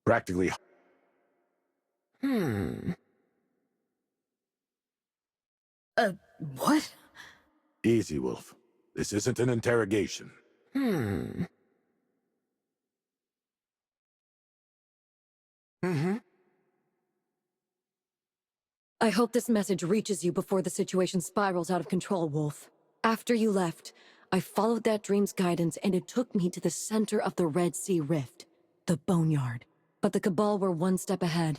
Practically. What? Easy, Wolf. This isn't an interrogation. I hope this message reaches you before the situation spirals out of control, Wolf. After you left, I followed that dream's guidance and it took me to the center of the Red Sea Rift, the Boneyard. But the Cabal were one step ahead.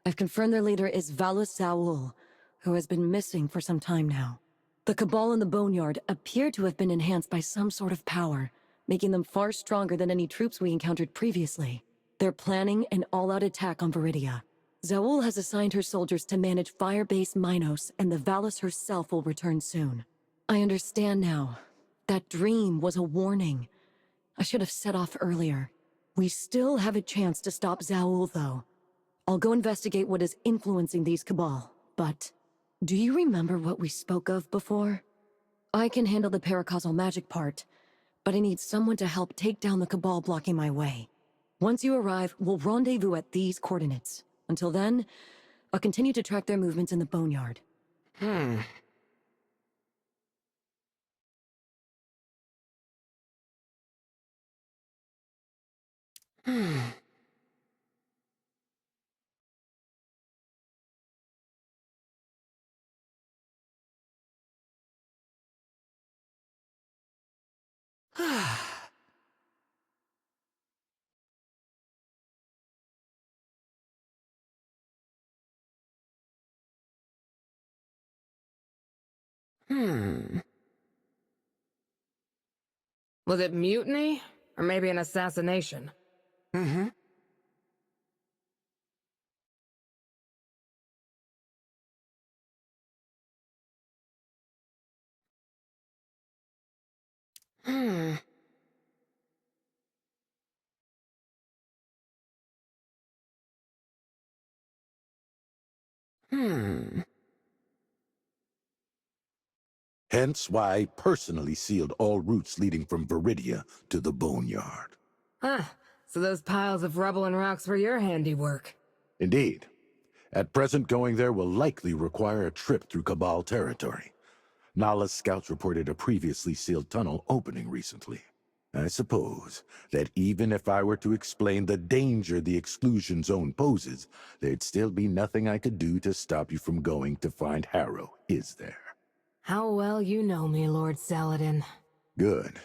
I've confirmed their leader is Valus Zaul, who has been missing for some time now. The Cabal in the Boneyard appear to have been enhanced by some sort of power, making them far stronger than any troops we encountered previously. They're planning an all-out attack on Viridia. Zaul has assigned her soldiers to manage Firebase Minos, and the Valus herself will return soon. I understand now. That dream was a warning. I should have set off earlier. We still have a chance to stop Zaul, though. I'll go investigate what is influencing these Cabal, but... do you remember what we spoke of before? I can handle the paracausal magic part, but I need someone to help take down the Cabal blocking my way. Once you arrive, we'll rendezvous at these coordinates. Until then, I'll continue to track their movements in the Boneyard. Was it mutiny? Or maybe an assassination? Hence why I personally sealed all routes leading from Viridia to the Boneyard. So those piles of rubble and rocks were your handiwork. Indeed. At present, going there will likely require a trip through Cabal territory. Nala's scouts reported a previously sealed tunnel opening recently. I suppose that even if I were to explain the danger the exclusion zone poses, there'd still be nothing I could do to stop you from going to find Harrow, is there? How well you know me, Lord Saladin. Good.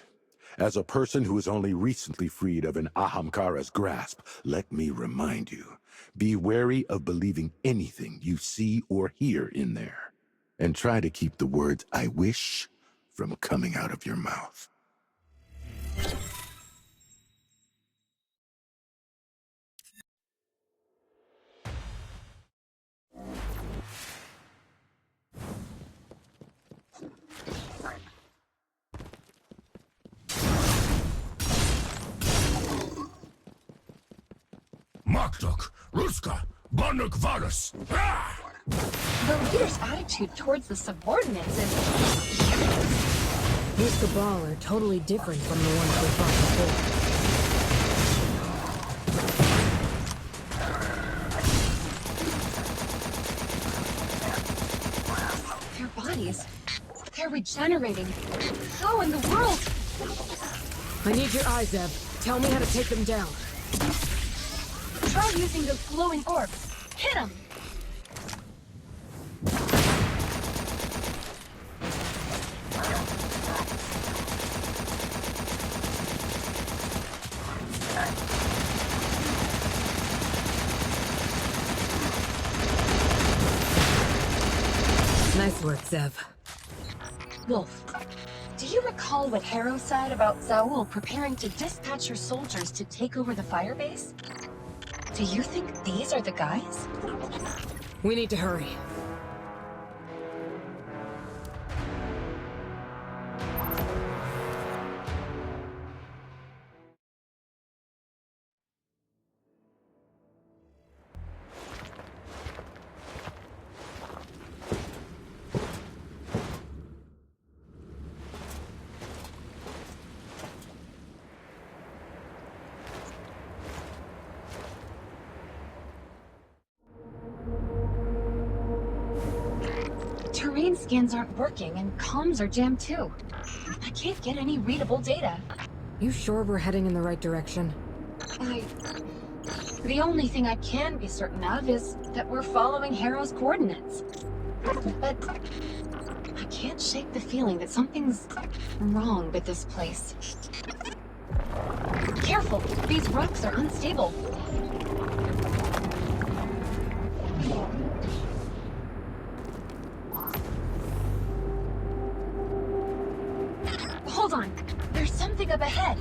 As a person who was only recently freed of an Ahamkara's grasp, let me remind you, be wary of believing anything you see or hear in there. And try to keep the words "I wish" from coming out of your mouth. Maktuk, Ruska, Banuk Varus. The leader's attitude towards the subordinates is... These Cabal are totally different from the ones we fought before. their bodies, they're regenerating. How in the world? I need your eyes, Zeb. Tell me how to take them down. Try using those glowing orbs. Hit them! Nice work, Zev. Wolf, do you recall what Harrow said about Zaul preparing to dispatch her soldiers to take over the firebase? Do you think these are the guys? We need to hurry. terrain scans aren't working and comms are jammed too. I can't get any readable data. You sure we're heading in the right direction? The only thing I can be certain of is that we're following Harrow's coordinates. But I can't shake the feeling that something's wrong with this place. Careful! These rocks are unstable. Hold on! There's something up ahead!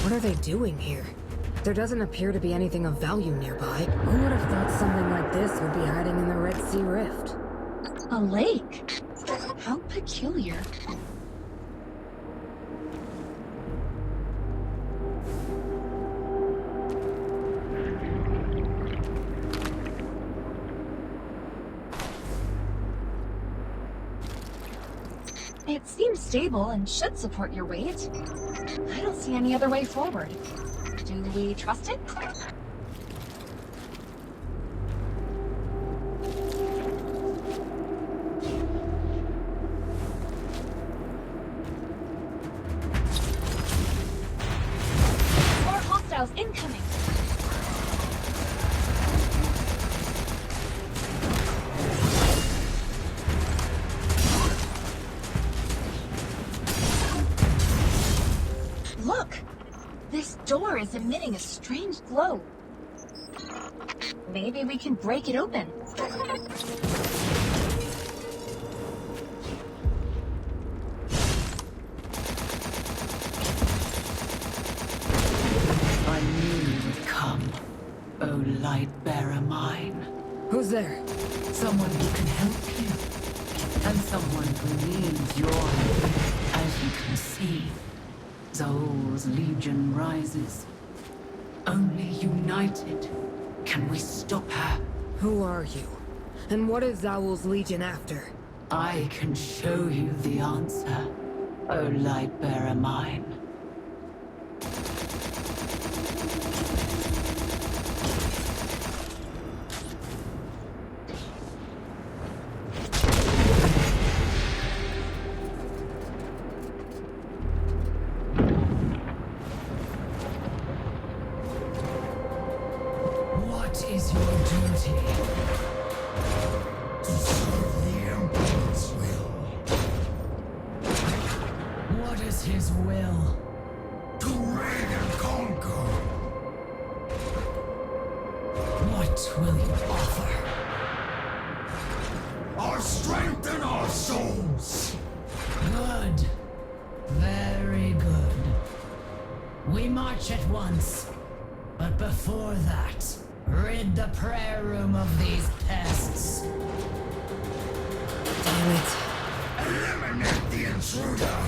What are they doing here? There doesn't appear to be anything of value nearby. Who would have thought something like this would be hiding in the Red Sea Rift? A lake? How peculiar. It seems stable and should support your weight. I don't see any other way forward. Do we trust it? More hostiles incoming! Look! This door is emitting a strange glow. Maybe we can break it open. I knew you would come, O light bearer mine. Who's there? Someone who can help you, and someone who needs your help. As you can see, Zol's legion rises. Only united can we stop her. Who are you? And what is Zaul's Legion after? I can show you the answer, O light bearer mine. What is your duty? To serve the Emperor's will. What is his will? To reign and conquer. What will you offer? Our strength and our souls. Good. Very good. We march at once. But before that, rid the prayer room of these pests. Damn it. Eliminate the intruder.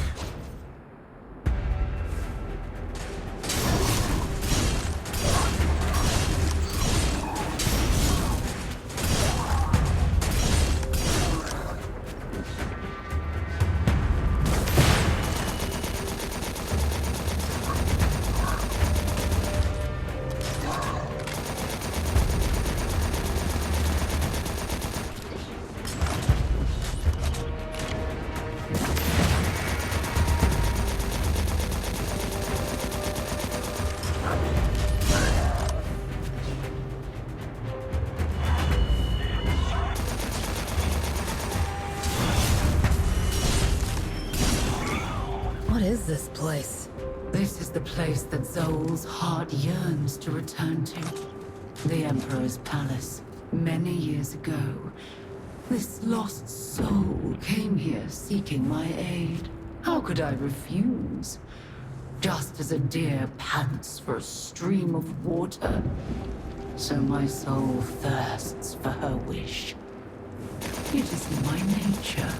What is this place? This is the place that Zol's heart yearns to return to. The Emperor's palace. Many years ago, this lost soul came here seeking my aid. How could I refuse? Just as a deer pants for a stream of water, so my soul thirsts for her wish. It is in my nature.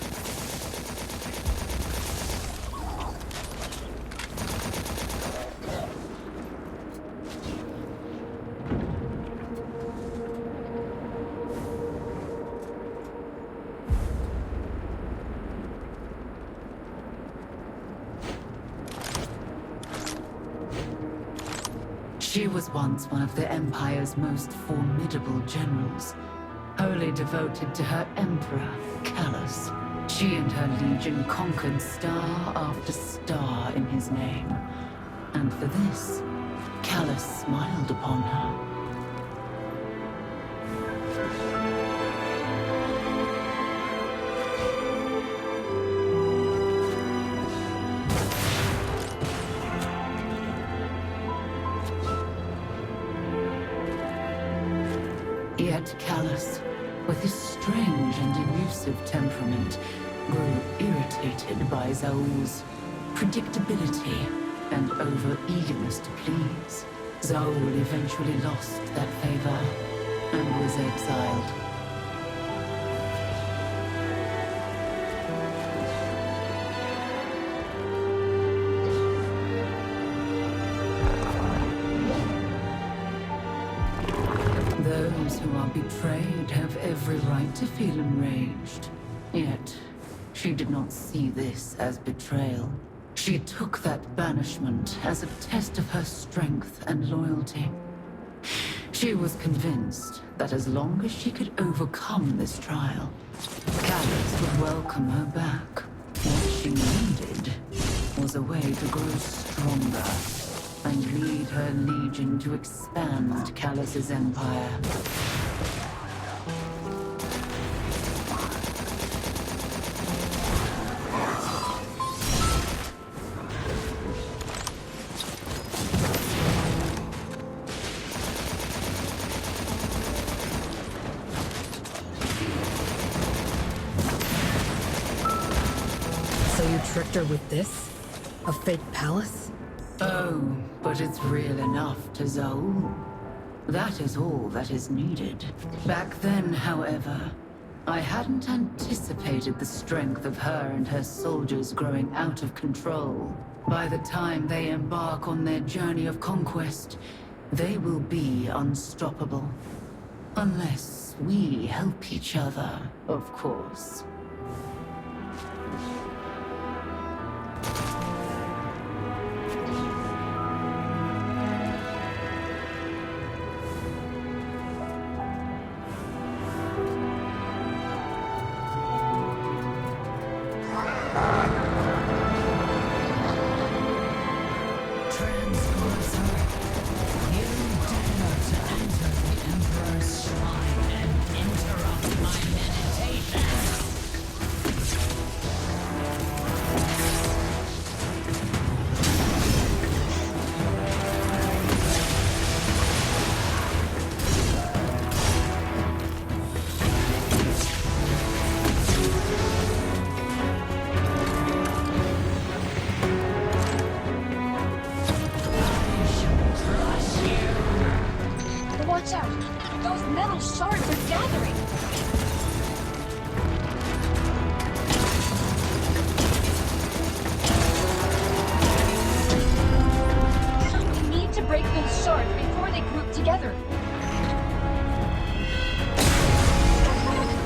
She was once one of the Empire's most formidable generals, wholly devoted to her Emperor, Callus. She and her legion conquered star after star in his name. And for this, Callus smiled upon her. Yet Callus, with his strange and elusive temperament, grew irritated by Zaul's predictability and over-eagerness to please. Zaul eventually lost that favor and was exiled. Those who are betrayed have every right to feel enraged. Yet, she did not see this as betrayal. She took that banishment as a test of her strength and loyalty. She was convinced that as long as she could overcome this trial, Callus would welcome her back. What she needed was a way to grow stronger and lead her legion to expand Callus's empire. So you tricked her with this? A fake palace? Oh, but it's real enough to Zaul. That is all that is needed. Back then, however, I hadn't anticipated the strength of her and her soldiers growing out of control. By the time they embark on their journey of conquest, they will be unstoppable. Unless we help each other, of course. Watch out! Those metal shards are gathering! We need to break those shards before they group together.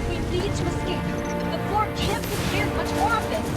We need to escape. The floor can't be spared much more of this.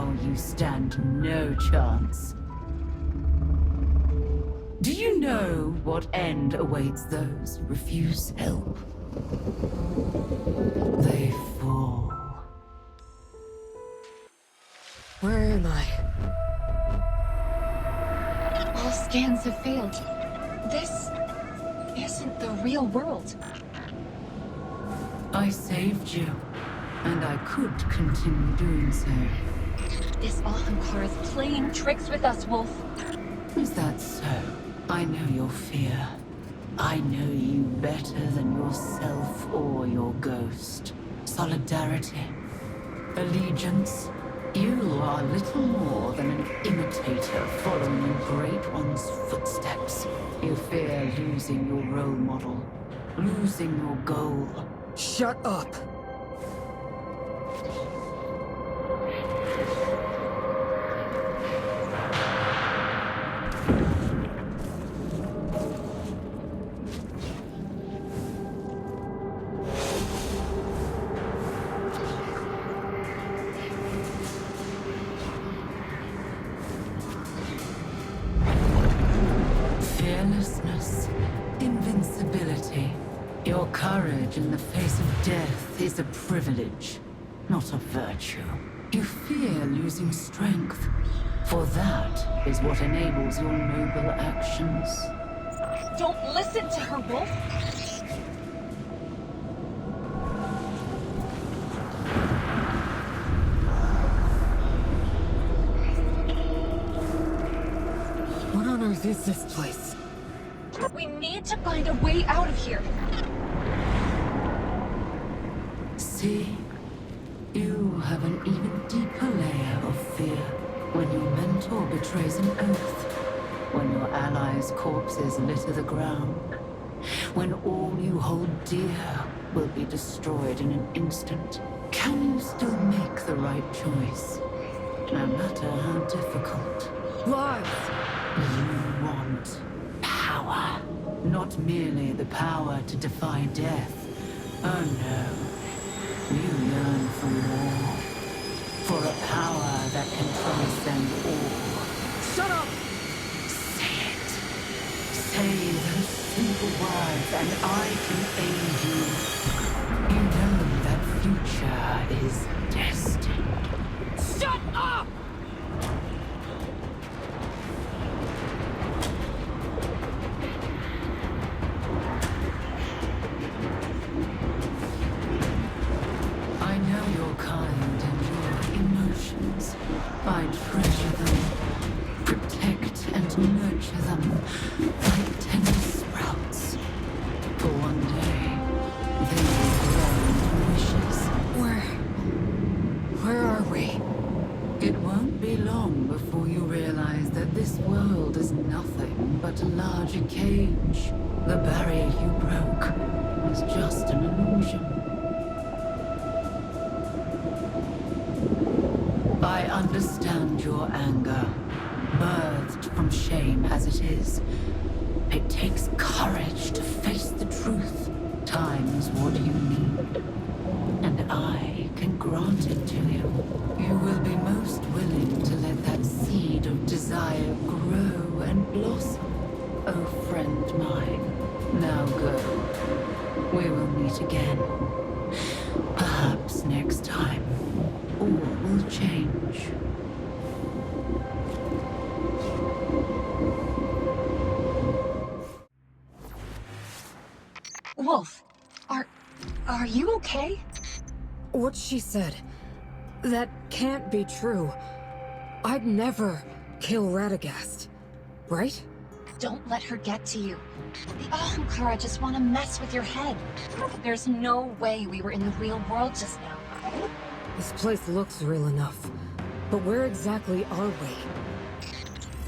Now you stand no chance. Do you know what end awaits those who refuse help? They fall. Where am I? All scans have failed. This isn't the real world. I saved you, and I could continue doing so. This Ahamkar is playing tricks with us, Wolf. Is that so? I know your fear. I know you better than yourself or your ghost. Solidarity. Allegiance. You are little more than an imitator following a great one's footsteps. You fear losing your role model, losing your goal. Shut up! Fearlessness, invincibility. Your courage in the face of death is a privilege, not a virtue. You fear losing strength, for that is what enables your noble actions. Don't listen to her, Wolf. What on earth is this place? We need to find a way out of here. See? You have an even deeper layer of fear when your mentor betrays an oath, when your allies' corpses litter the ground, when all you hold dear will be destroyed in an instant. Can you still make the right choice, no matter how difficult? Lives! You want power, not merely the power to defy death. Oh no. You yearn for more. For a power that can transcend all. Shut up! Say it. Say those simple words and I can aid you. You know that future is destined. Shut up! I know your kind and your emotions. I treasure them, protect and nurture them like tender sprouts. For one day, they will grow into wishes. Where are we? It won't be long before you realize that this world is nothing but a larger cage. The barrier you broke was just an illusion. I understand your anger, birthed from shame as it is. It takes courage to face the truth. Time is what you need, and I can grant it to you. You will be most willing to let that seed of desire grow and blossom, oh friend mine. Now go. We will meet again. Perhaps next time, all will change. Wolf, are you okay? What she said. That can't be true. I'd never kill Radagast. Right? Don't let her get to you. The Ahamkara just want to mess with your head. There's no way we were in the real world just now. This place looks real enough. But where exactly are we?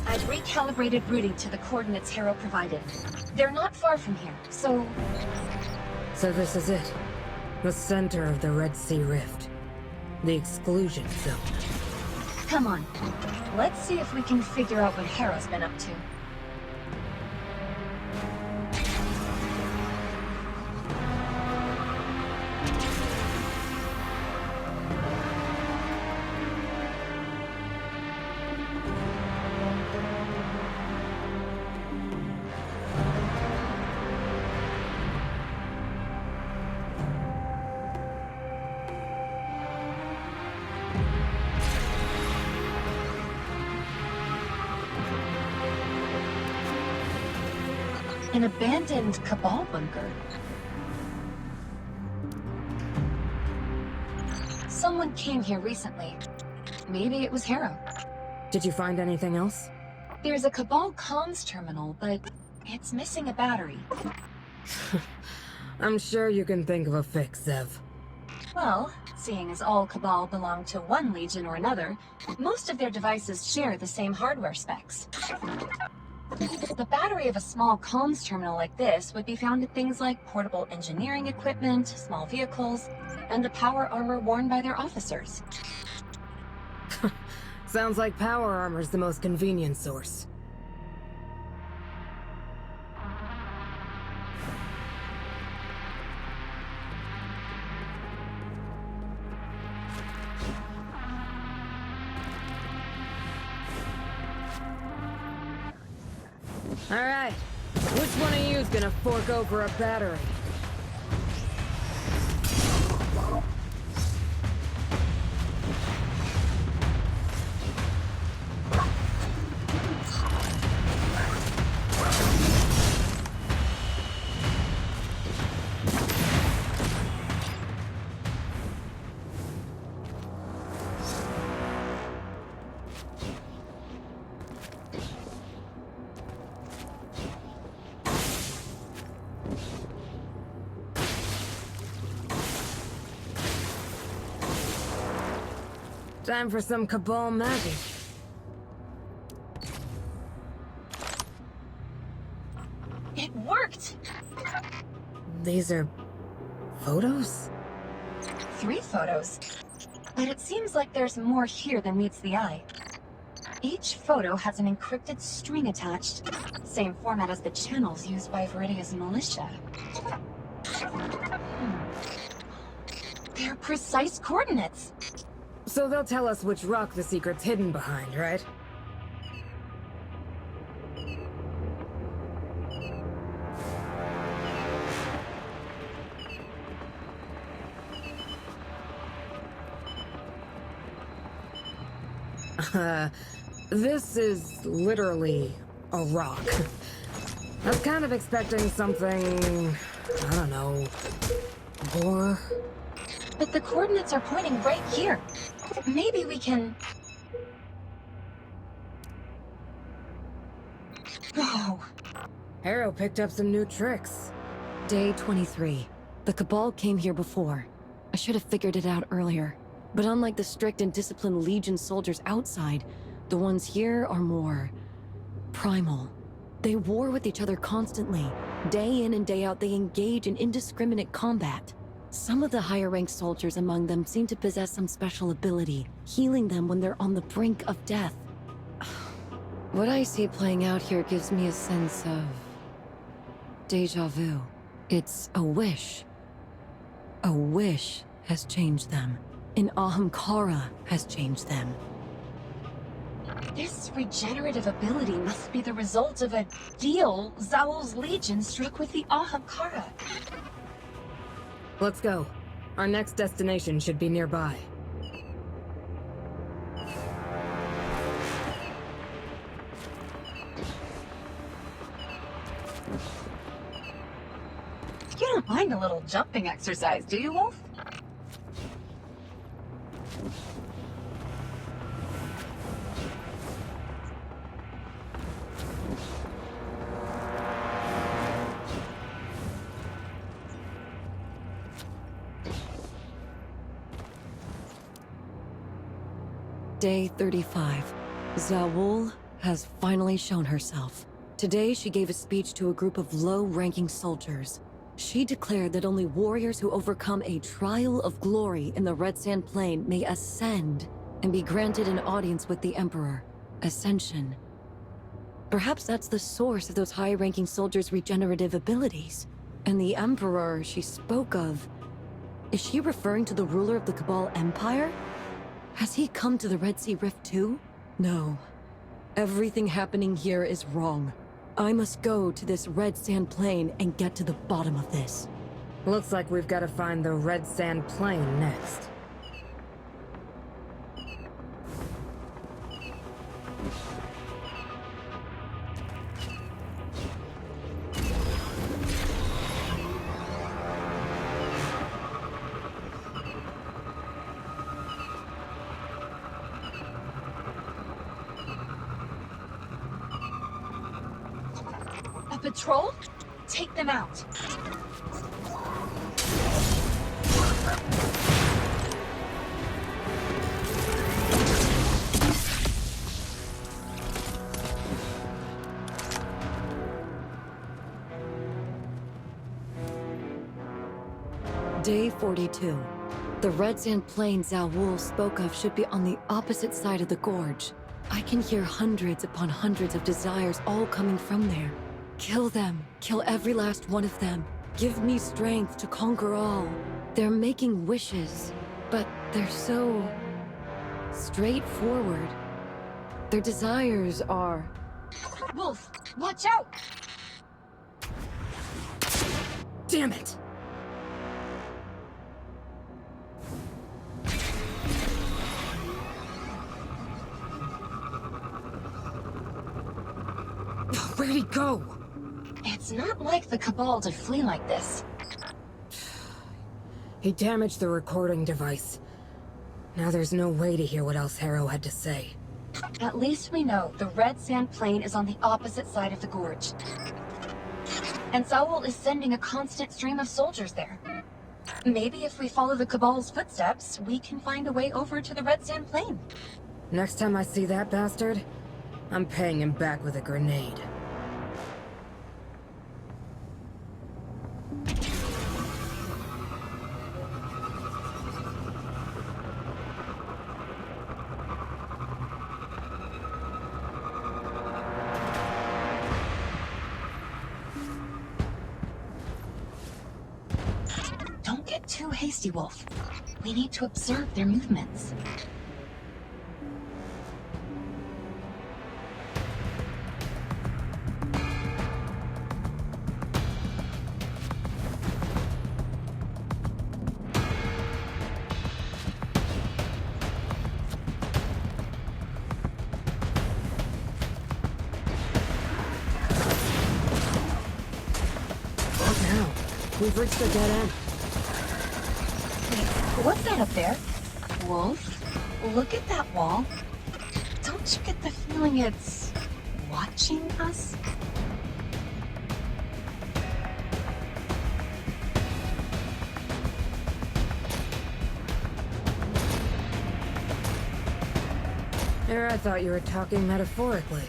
I've recalibrated routing to the coordinates Harrow provided. They're not far from here, so... So this is it. The center of the Red Sea Rift. The exclusion zone. Come on. Let's see if we can figure out what Harrow's been up to. An abandoned Cabal bunker. Someone came here recently. Maybe it was Harrow. Did you find anything else? There's a Cabal comms terminal, but it's missing a battery. I'm sure you can think of a fix, Zev. Well, seeing as all Cabal belong to one legion or another, most of their devices share the same hardware specs. The battery of a small comms terminal like this would be found in things like portable engineering equipment, small vehicles, and the power armor worn by their officers. Sounds like power armor's the most convenient source. Alright, which one of you's gonna fork over a battery? Time for some Cabal magic. It worked! These are... photos? 3 photos. But it seems like there's more here than meets the eye. Each photo has an encrypted string attached. Same format as the channels used by Viridia's militia. They're precise coordinates. So they'll tell us which rock the secret's hidden behind, right? This is literally a rock. I was kind of expecting something... I don't know... more... But the coordinates are pointing right here. Maybe we can... Whoa. Harrow picked up some new tricks. Day 23. The Cabal came here before. I should have figured it out earlier. But unlike the strict and disciplined Legion soldiers outside, the ones here are more... primal. They war with each other constantly. Day in and day out, they engage in indiscriminate combat. Some of the higher-ranked soldiers among them seem to possess some special ability, healing them when they're on the brink of death. What I see playing out here gives me a sense of... déjà vu. It's a wish. A wish has changed them. An Ahamkara has changed them. This regenerative ability must be the result of a deal Zaul's Legion struck with the Ahamkara. Let's go. Our next destination should be nearby. You don't mind a little jumping exercise, do you, Wolf? Day 35. Zaul has finally shown herself. Today, she gave a speech to a group of low-ranking soldiers. She declared that only warriors who overcome a trial of glory in the Red Sand Plain may ascend and be granted an audience with the Emperor. Ascension. Perhaps that's the source of those high-ranking soldiers' regenerative abilities. And the Emperor she spoke of... is she referring to the ruler of the Cabal Empire? Has he come to the Red Sea Rift too? No. Everything happening here is wrong. I must go to this Red Sand Plain and get to the bottom of this. Looks like we've got to find the Red Sand Plain next. patrol? Take them out. Day 42. The red sand plain Zawool spoke of should be on the opposite side of the gorge. I can hear hundreds upon hundreds of desires all coming from there. Kill them. Kill every last one of them. Give me strength to conquer all. They're making wishes, but they're so straightforward. Their desires are... Wolf, watch out! Damn it! Where'd he go? It's not like the Cabal to flee like this. He damaged the recording device. Now there's no way to hear what else Harrow had to say. At least we know the red sand plain is on the opposite side of the gorge. And Zawool is sending a constant stream of soldiers there. Maybe if we follow the Cabal's footsteps, we can find a way over to the red sand plain. Next time I see that bastard, I'm paying him back with a grenade. Don't get too hasty, Wolf. We need to observe their movements. What now? We've reached a dead end. What's that up there? Wolf? Look at that wall. Don't you get the feeling it's watching us? There, I thought you were talking metaphorically.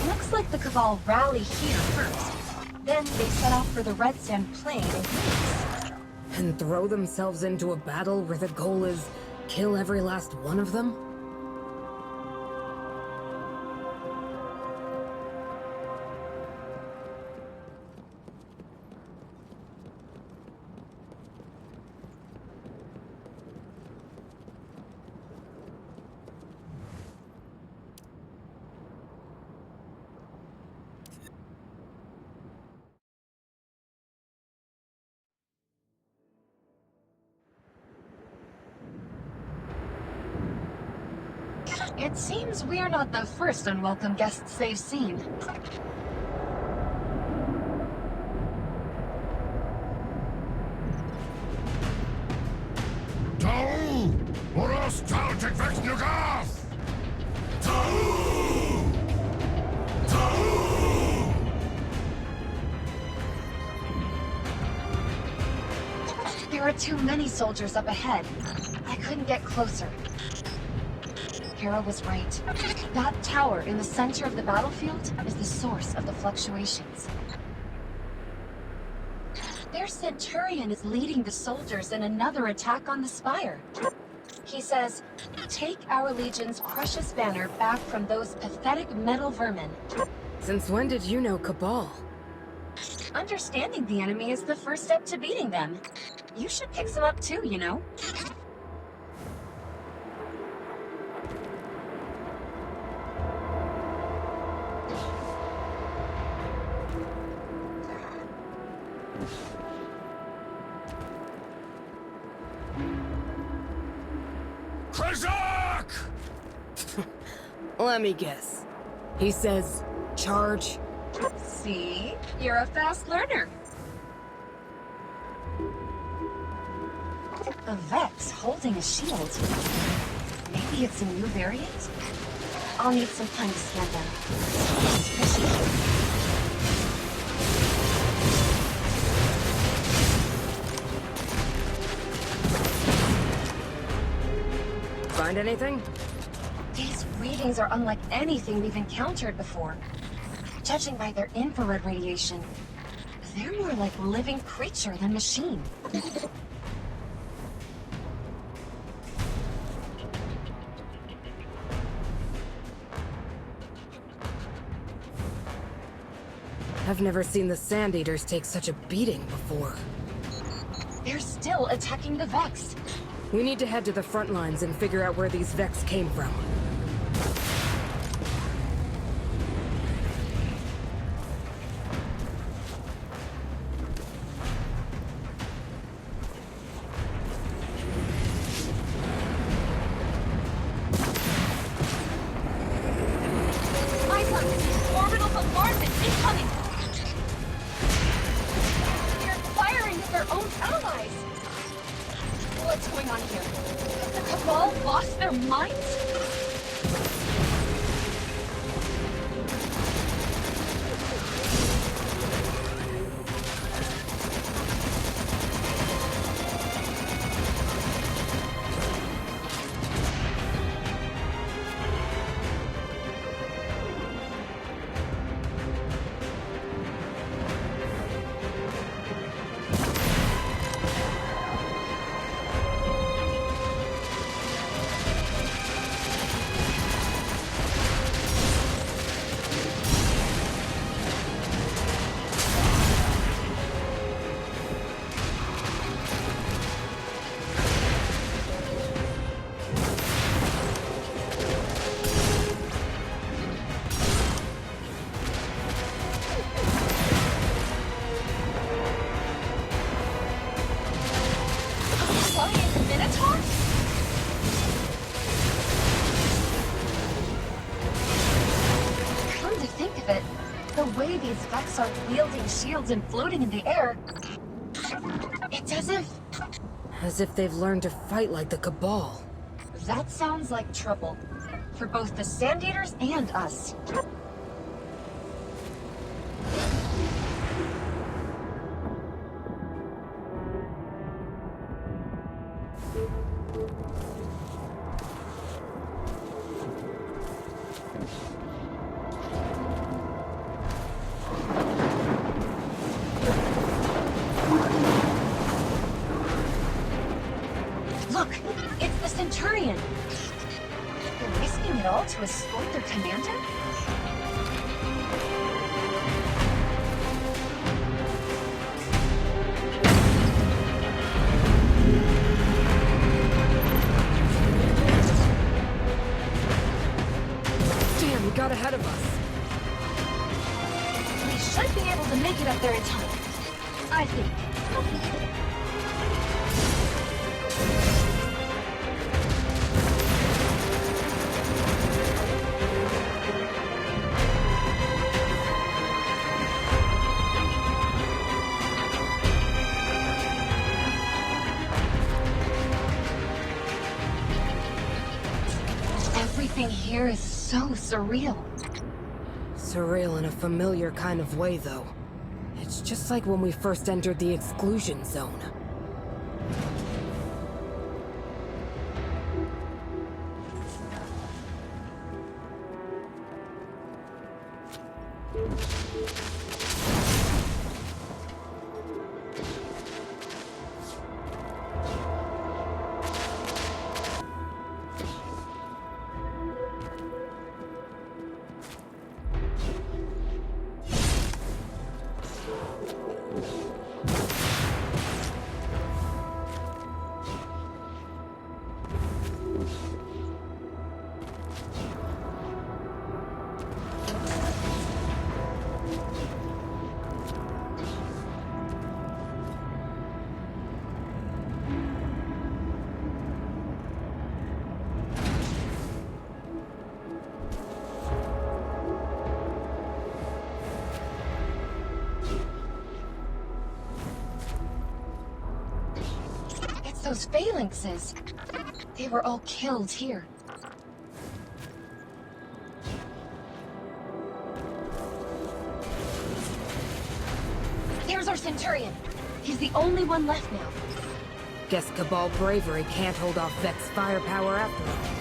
Looks like the Cabal rally here first. Then they set off for the red sand plain in groups. And throw themselves into a battle where the goal is kill every last one of them? It seems we are not the first unwelcome guests they've seen. Tau! Oros Tautek Vexnugas! Tau! Tau! There are too many soldiers up ahead. I couldn't get closer. Hera was right. That tower in the center of the battlefield is the source of the fluctuations. Their Centurion is leading the soldiers in another attack on the spire. He says, "Take our Legion's precious banner back from those pathetic metal vermin." Since when did you know Cabal? Understanding the enemy is the first step to beating them. You should pick some up too, you know? Krizak! Let me guess. He says, charge? See? You're a fast learner. A Vex holding a shield. Maybe it's a new variant? I'll need some time to scan them. It's fishy. Find anything? These readings are unlike anything we've encountered before. Judging by their infrared radiation, they're more like living creature than machine. I've never seen the Sand Eaters take such a beating before. They're still attacking the Vex. We need to head to the front lines and figure out where these Vex came from. Eyes up! Orbital bombardment incoming! They're firing at their own allies! What's going on here? Have the Cabal lost their minds? Giant Minotaur? Come to think of it, the way these Vex are wielding shields and floating in the air, it's As if they've learned to fight like the Cabal. that sounds like trouble. For both the Sand Eaters and us. Look, it's the Centurion. They're risking it all to escort their commander? Damn, he got ahead of us. We should be able to make it up there in time. I think. Everything here is so surreal. Surreal in a familiar kind of way, though. It's just like when we first entered the exclusion zone. Those phalanxes, they were all killed here. There's our Centurion. He's the only one left now. Guess Cabal bravery can't hold off Vex firepower after all.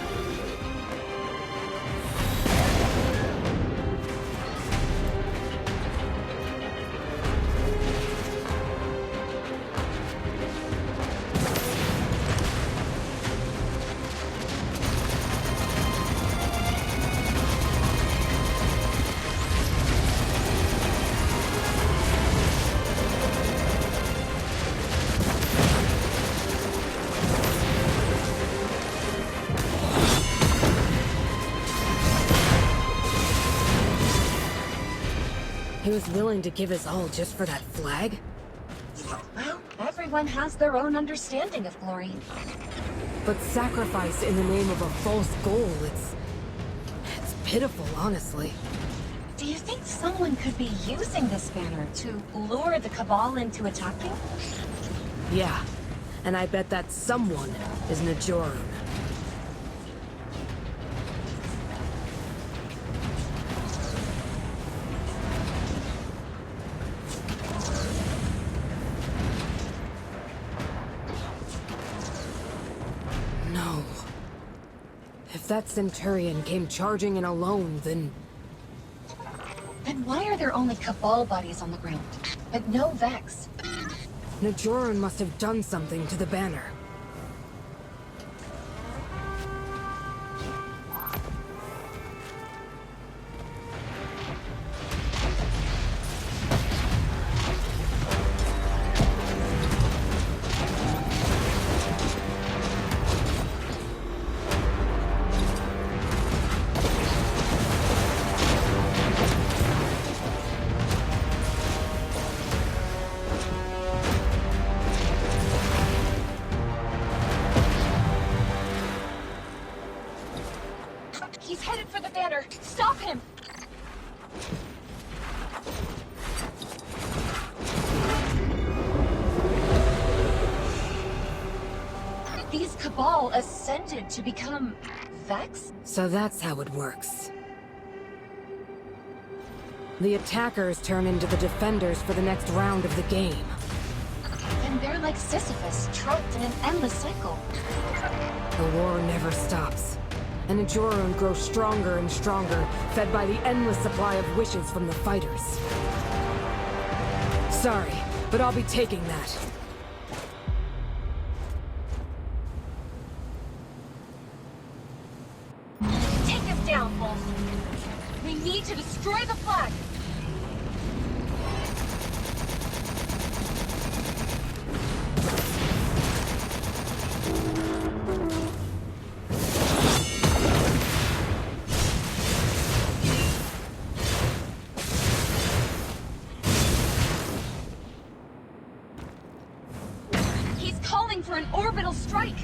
He was willing to give his all just for that flag? Well, everyone has their own understanding of glory. But sacrifice in the name of a false goal, it's pitiful, honestly. Do you think someone could be using this banner to lure the Cabal into attacking? Yeah, and I bet that someone is Najoran. No. If that Centurion came charging in alone, then Then why are there only Cabal bodies on the ground, but no Vex? Najoran must have done something to the banner. He's headed for the banner. Stop him! These Cabal ascended to become Vex? So that's how it works. The attackers turn into the defenders for the next round of the game. And they're like Sisyphus, trapped in an endless cycle. The war never stops. And Najoran grows stronger and stronger, fed by the endless supply of wishes from the fighters. Sorry, but I'll be taking that. Take him down, Wolf. We need to destroy the flag. He's calling for an orbital strike.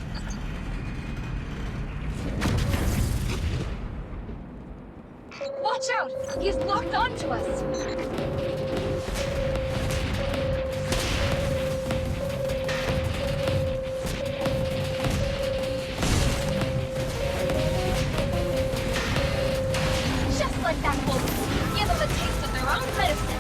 Watch out! He's locked onto us! Just like that, Wolf! Give them a taste of their own medicine!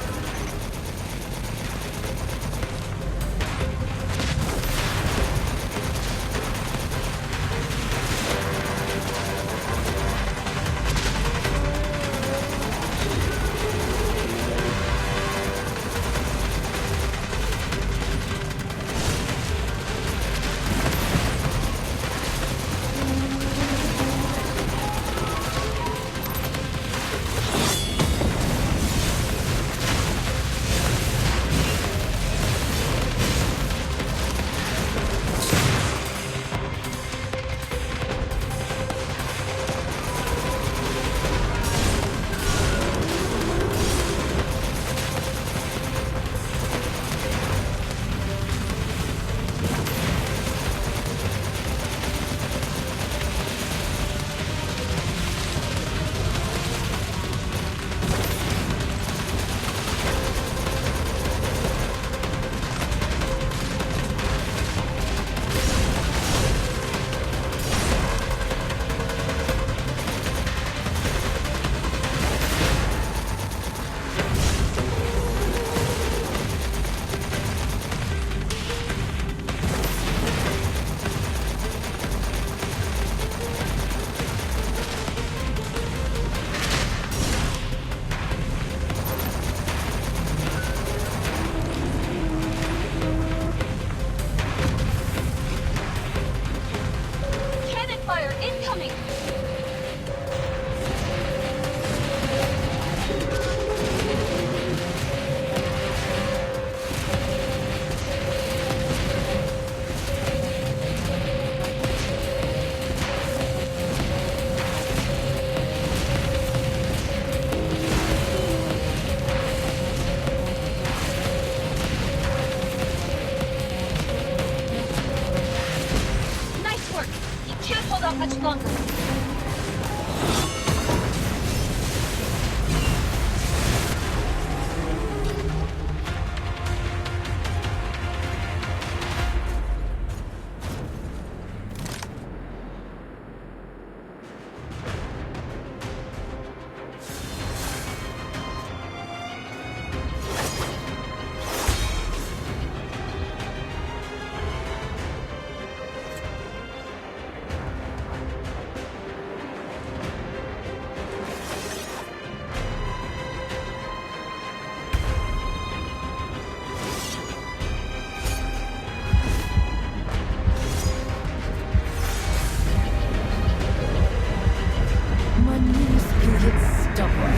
Incoming! Nice work! You can't hold out much longer. My minuscule yet stubborn.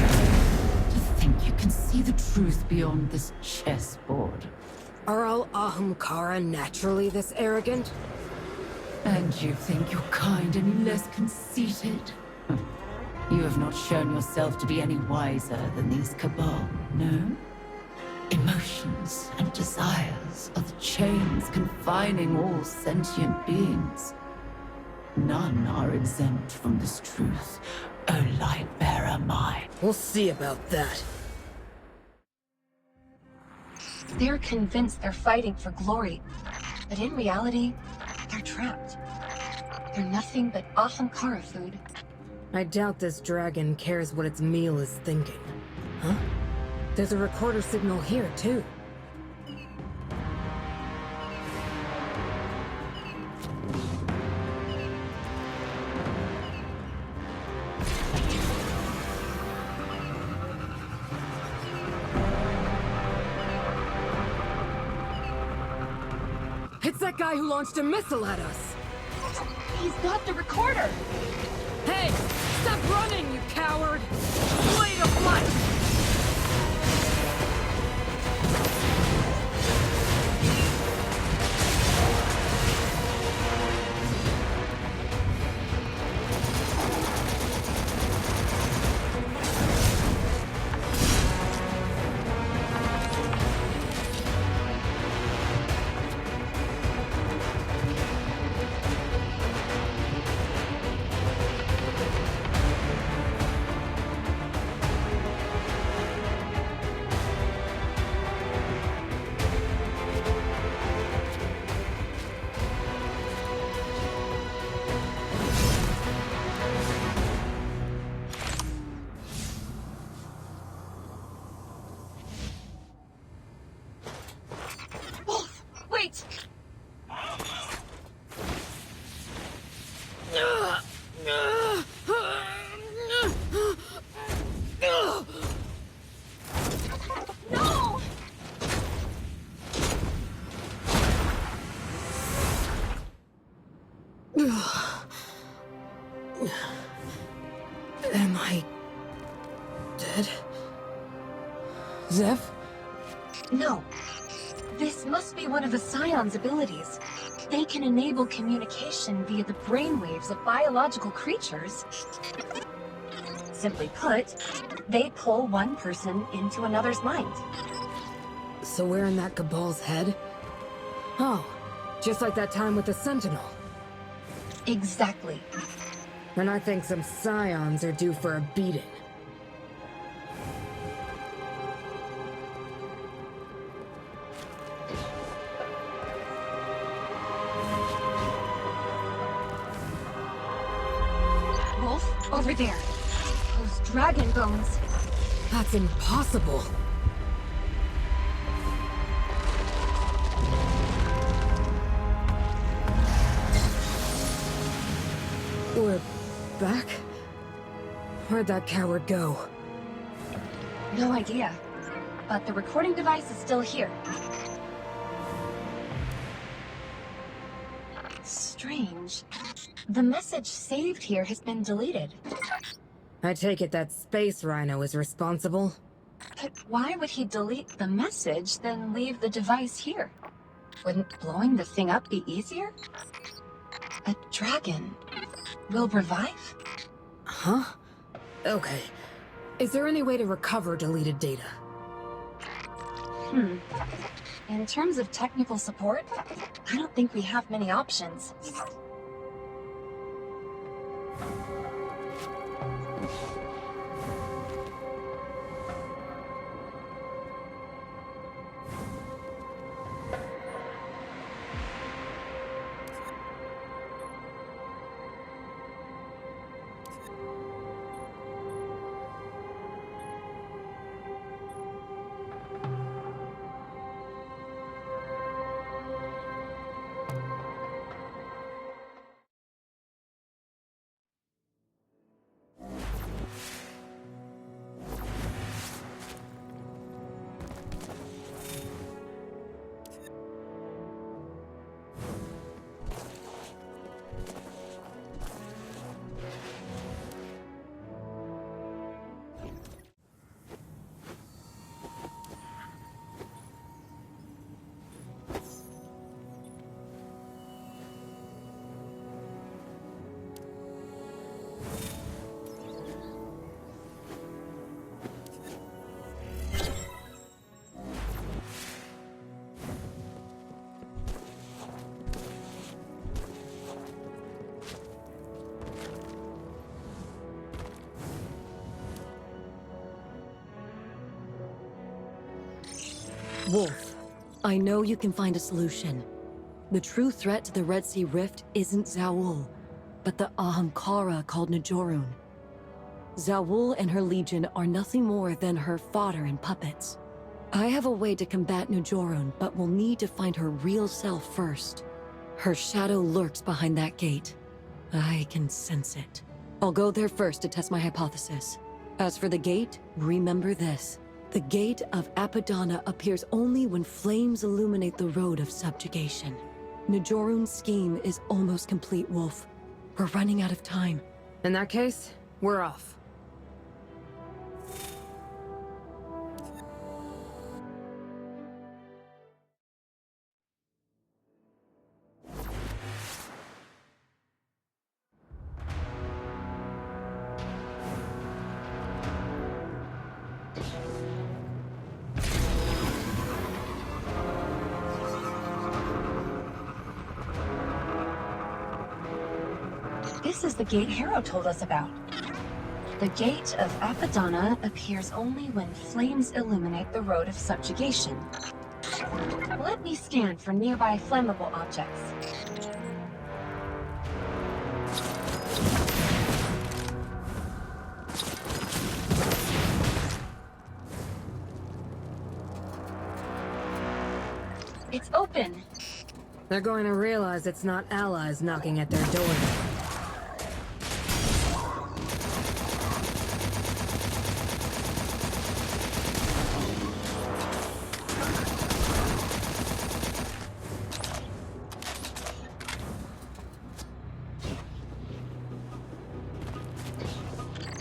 To think you can see the truth beyond this chessboard. Are all Ahamkara naturally this arrogant? And you think you're kind any less conceited? You have not shown yourself to be any wiser than these Cabal, no? Emotions and desires are the chains confining all sentient beings. None are exempt from this truth, O light-bearer mine. We'll see about that. They're convinced they're fighting for glory, but in reality, they're trapped. They're nothing but Ahamkara food. I doubt this dragon cares what its meal is thinking. Huh? There's a recorder signal here, too. It's that guy who launched a missile at us! He's got the recorder! Hey! Stop running, you coward! Blade of light! Wait! No! Am I... dead? Zeph? No. This must be one of the Scion's abilities. They can enable communication via the brainwaves of biological creatures. Simply put, they pull one person into another's mind. So we're in that Cabal's head? Oh, just like that time with the Sentinel. Exactly. And I think some Scions are due for a beating. Wolf, over there. Those dragon bones. That's impossible. We're back? Where'd that coward go? No idea. But the recording device is still here. Strange. The message saved here has been deleted. I take it that Space Rhino is responsible? But why would he delete the message, then leave the device here? Wouldn't blowing the thing up be easier? A dragon will revive? Huh? Okay. Is there any way to recover deleted data? In terms of technical support, I don't think we have many options. Wolf, I know you can find a solution. The true threat to the Red Sea Rift isn't Zaul, but the Ahamkara called Najorun. Zaul and her legion are nothing more than her fodder and puppets. I have a way to combat Najorun, but we'll need to find her real self first. Her shadow lurks behind that gate. I can sense it. I'll go there first to test my hypothesis. As for the gate, remember this. The Gate of Apadana appears only when flames illuminate the road of subjugation. Najorun's scheme is almost complete, Wolf. We're running out of time. In that case, we're off. This is the gate Harrow told us about. The Gate of Apadana appears only when flames illuminate the road of subjugation. Let me scan for nearby flammable objects. It's open! They're going to realize it's not allies knocking at their door.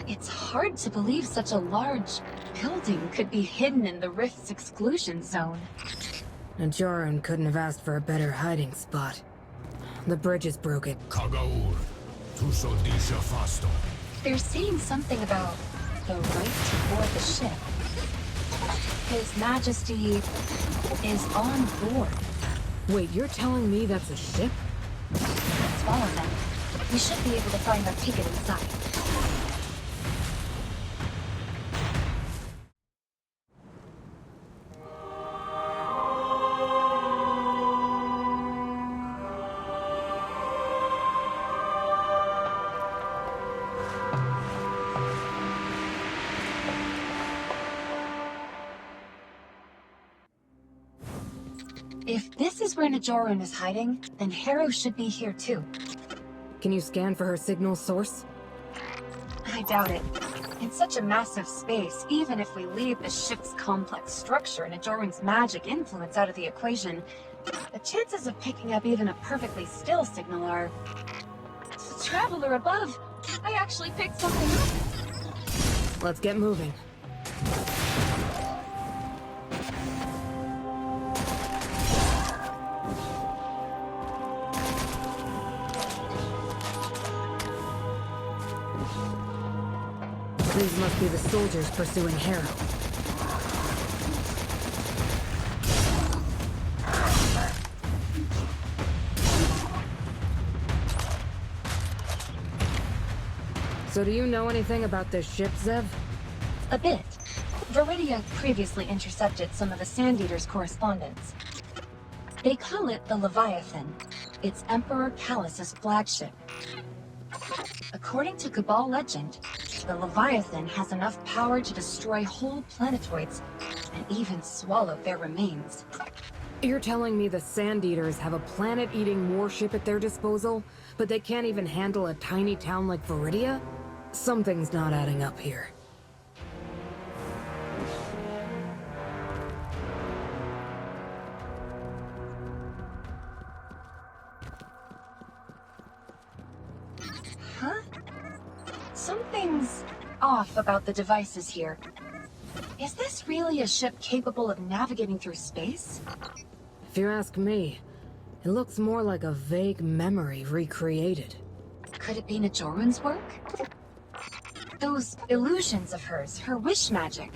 It's hard to believe such a large building could be hidden in the Rift's exclusion zone. Najorun couldn't have asked for a better hiding spot. The bridge is broken. Kagaur, tu so disha fasto. They're saying something about the right to board the ship. His Majesty is on board. Wait, you're telling me that's a ship? Let's follow them. We should be able to find our ticket inside. If this is where Najorun is hiding, then Harrow should be here too. Can you scan for her signal source? I doubt it. In such a massive space, even if we leave the ship's complex structure and Najorun's magic influence out of the equation, the chances of picking up even a perfectly still signal are traveler above. I actually picked something up. Let's get moving. These must be the soldiers pursuing Harrow. So do you know anything about this ship, Zev? A bit. Viridia previously intercepted some of the Sand Eater's correspondence. They call it the Leviathan. It's Emperor Callus's flagship. According to Cabal legend, the Leviathan has enough power to destroy whole planetoids and even swallow their remains. You're telling me the Sand Eaters have a planet-eating warship at their disposal, but they can't even handle a tiny town like Viridia? Something's not adding up here. Huh? Something's off about the devices here. Is this really a ship capable of navigating through space? If you ask me, it looks more like a vague memory recreated. Could it be Najorun's work? Those illusions of hers, her wish magic.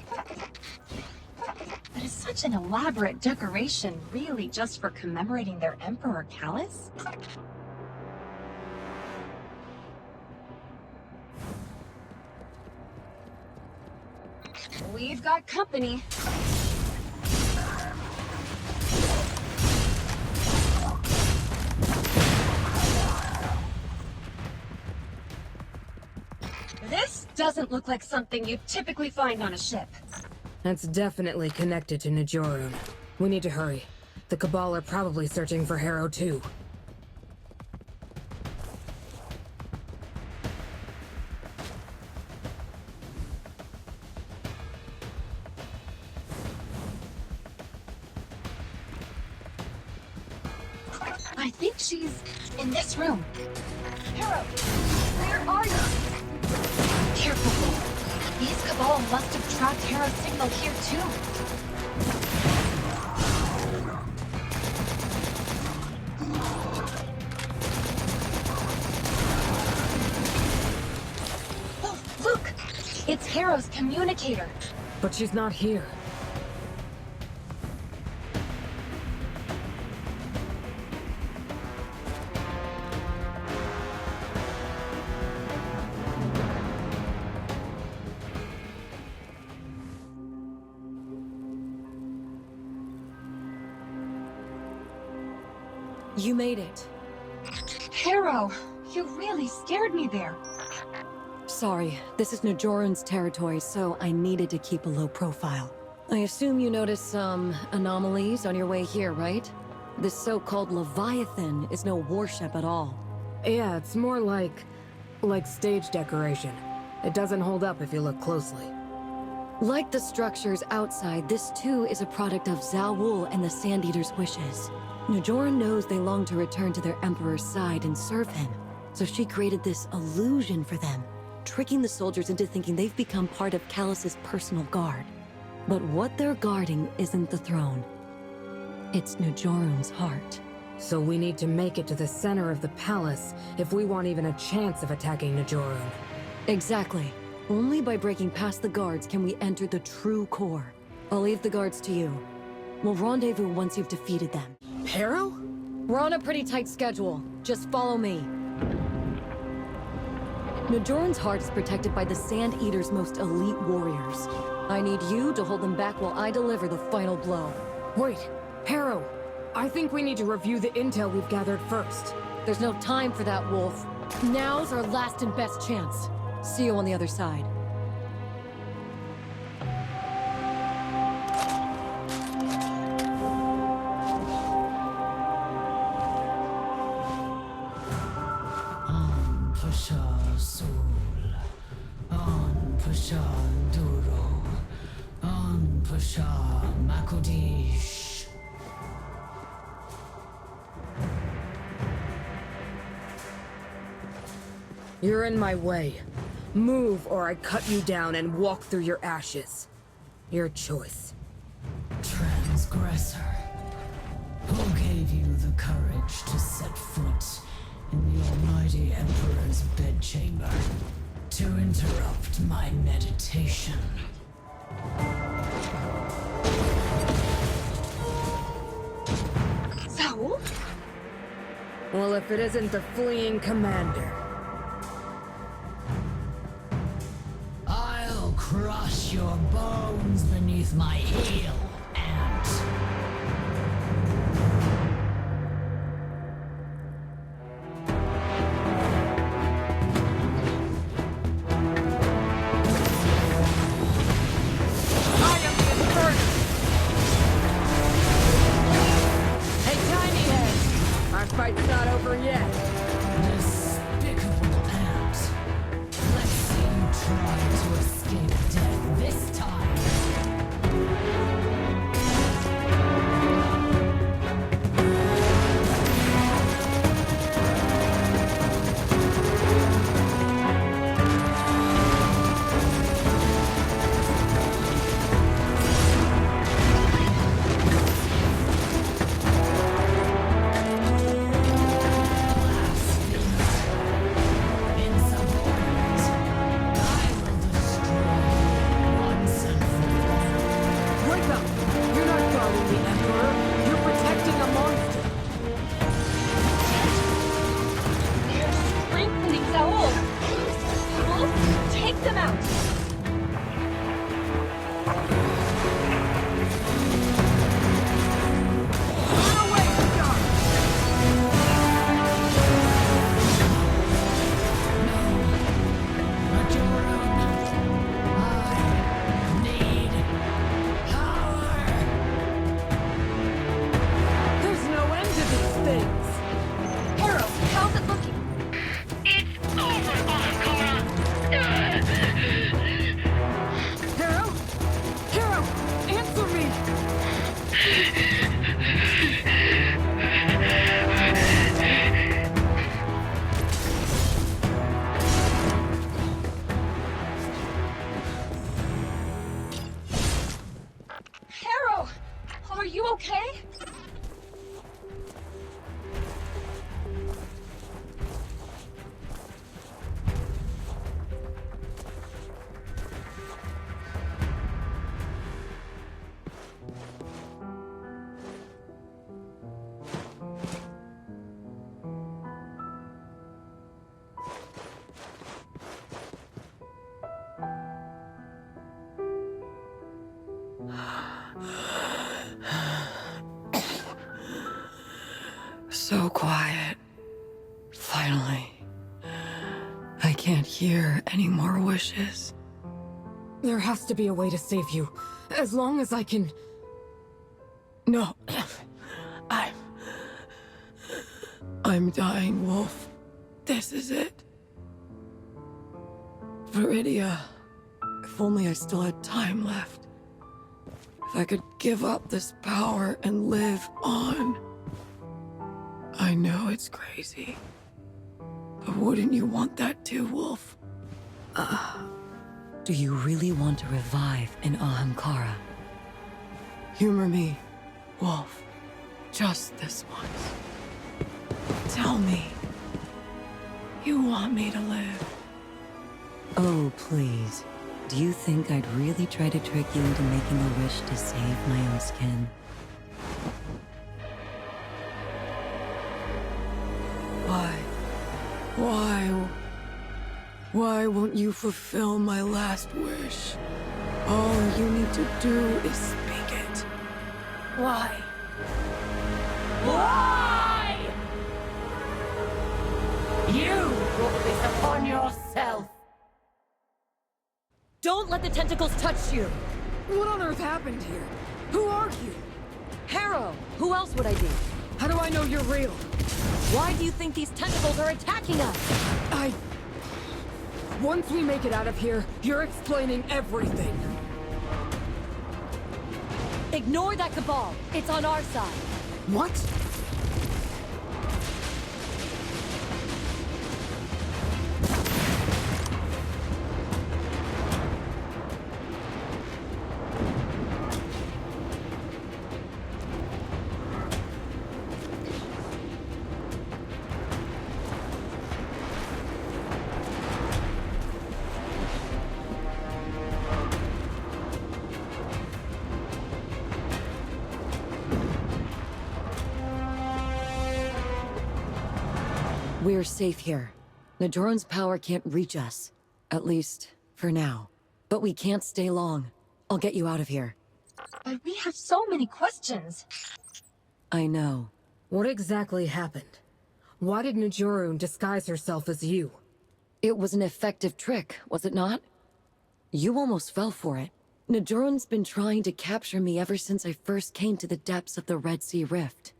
But is such an elaborate decoration really just for commemorating their Emperor Callus? We've got company. This doesn't look like something you'd typically find on a ship. That's definitely connected to Najorun. We need to hurry. The Cabal are probably searching for Harrow too. I think she's in this room. Harrow, where are you? Careful. These Cabal must have tracked Harrow's signal here too. Oh, look! It's Harrow's communicator. But she's not here. You made it. Harrow, you really scared me there. Sorry, this is Najorun's territory, so I needed to keep a low profile. I assume you noticed some anomalies on your way here, right? This so-called Leviathan is no warship at all. Yeah, it's more like stage decoration. It doesn't hold up if you look closely. Like the structures outside, this too is a product of Zawul and the Sand Eater's wishes. Najorun knows they long to return to their Emperor's side and serve him, so she created this illusion for them, tricking the soldiers into thinking they've become part of Callus's personal guard. But what they're guarding isn't the throne. It's Najorun's heart. So we need to make it to the center of the palace if we want even a chance of attacking Najorun. Exactly. Only by breaking past the guards can we enter the true core. I'll leave the guards to you. We'll rendezvous once you've defeated them. Harrow? We're on a pretty tight schedule. Just follow me. Najorun's heart is protected by the Sand Eater's most elite warriors. I need you to hold them back while I deliver the final blow. Wait, Harrow. I think we need to review the intel we've gathered first. There's no time for that, Wolf. Now's our last and best chance. See you on the other side. You're in my way. Move or I cut you down and walk through your ashes. Your choice. Transgressor. Who gave you the courage to set foot in the Almighty Emperor's bedchamber to interrupt my meditation? So? Well, if it isn't the fleeing commander. I'll crush your bones beneath my heel, Ant. I am the Inferno! Hey, Tiny Head! Our fight's not over yet. Despicable Ant. Let's see you try to escape death this time. Insubordinate. I will destroy once and for all. Wake up! You're not guarding the Emperor. You're protecting a monster. They're strengthening Saul. Wolf, take them out. Run away, Star! Not your own. I need power. There's no end to these things. Harold, how's it looking? Hero? Hero! Answer me! Harold, are you okay? So quiet. Finally. I can't hear any more wishes. There has to be a way to save you. As long as I can... No. I'm dying, Wolf. This is it. Viridia. If only I still had time left. If I could give up this power and live on. I know it's crazy. But wouldn't you want that too, Wolf? Do you really want to revive an Ahamkara? Humor me, Wolf. Just this once. Tell me. You want me to live? Oh, please. Do you think I'd really try to trick you into making a wish to save my own skin? Why won't you fulfill my last wish? All you need to do is speak it. Why? Why? You brought this upon yourself. Don't let the tentacles touch you! What on earth happened here? Who are you? Harrow! Who else would I be? How do I know you're real? Why do you think these tentacles are attacking us? Once we make it out of here, you're explaining everything. Ignore that cabal. It's on our side. What? We're safe here. Najoran's power can't reach us. At least, for now. But we can't stay long. I'll get you out of here. But we have so many questions. I know. What exactly happened? Why did Najorun disguise herself as you? It was an effective trick, was it not? You almost fell for it. Najoran's been trying to capture me ever since I first came to the depths of the Red Sea Rift.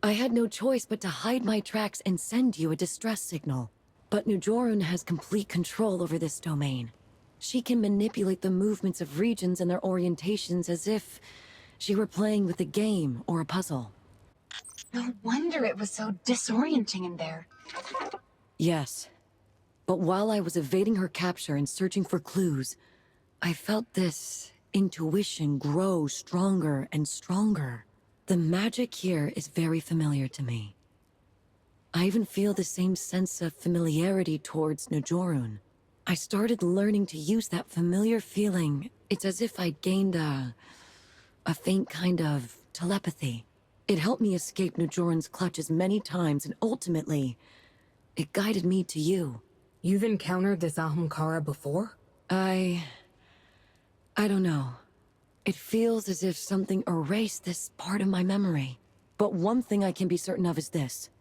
I had no choice but to hide my tracks and send you a distress signal. But Najorun has complete control over this domain. She can manipulate the movements of regions and their orientations as if she were playing with a game or a puzzle. No wonder it was so disorienting in there. Yes. But while I was evading her capture and searching for clues, I felt this intuition grow stronger and stronger. The magic here is very familiar to me. I even feel the same sense of familiarity towards Najorun. I started learning to use that familiar feeling. It's as if I'd gained a faint kind of telepathy. It helped me escape Najorun's clutches many times, and ultimately, it guided me to you. You've encountered this Ahamkara before? I don't know. It feels as if something erased this part of my memory. But one thing I can be certain of is this.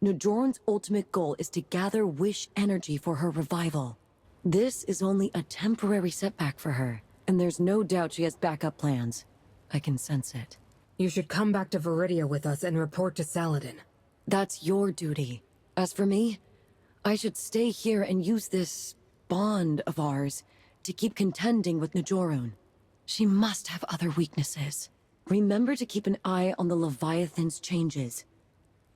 Najorun's ultimate goal is to gather wish energy for her revival. This is only a temporary setback for her, and there's no doubt she has backup plans. I can sense it. You should come back to Viridia with us and report to Saladin. That's your duty. As for me, I should stay here and use this bond of ours to keep contending with Najorun. She must have other weaknesses. Remember to keep an eye on the Leviathan's changes.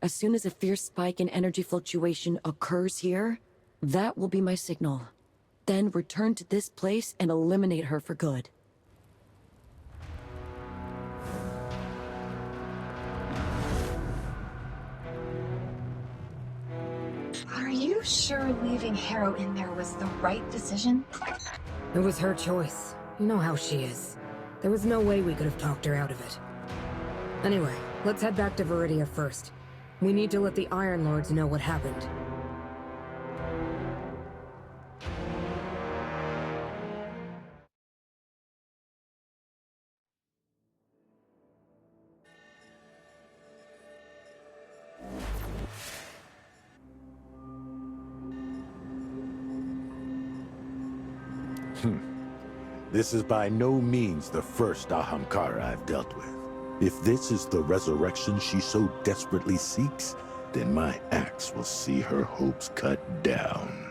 As soon as a fierce spike in energy fluctuation occurs here, that will be my signal. Then return to this place and eliminate her for good. Are you sure leaving Harrow in there was the right decision? It was her choice. You know how she is. There was no way we could have talked her out of it. Anyway, let's head back to Viridia first. We need to let the Iron Lords know what happened. This is by no means the first Ahamkara I've dealt with. If this is the resurrection she so desperately seeks, then my axe will see her hopes cut down.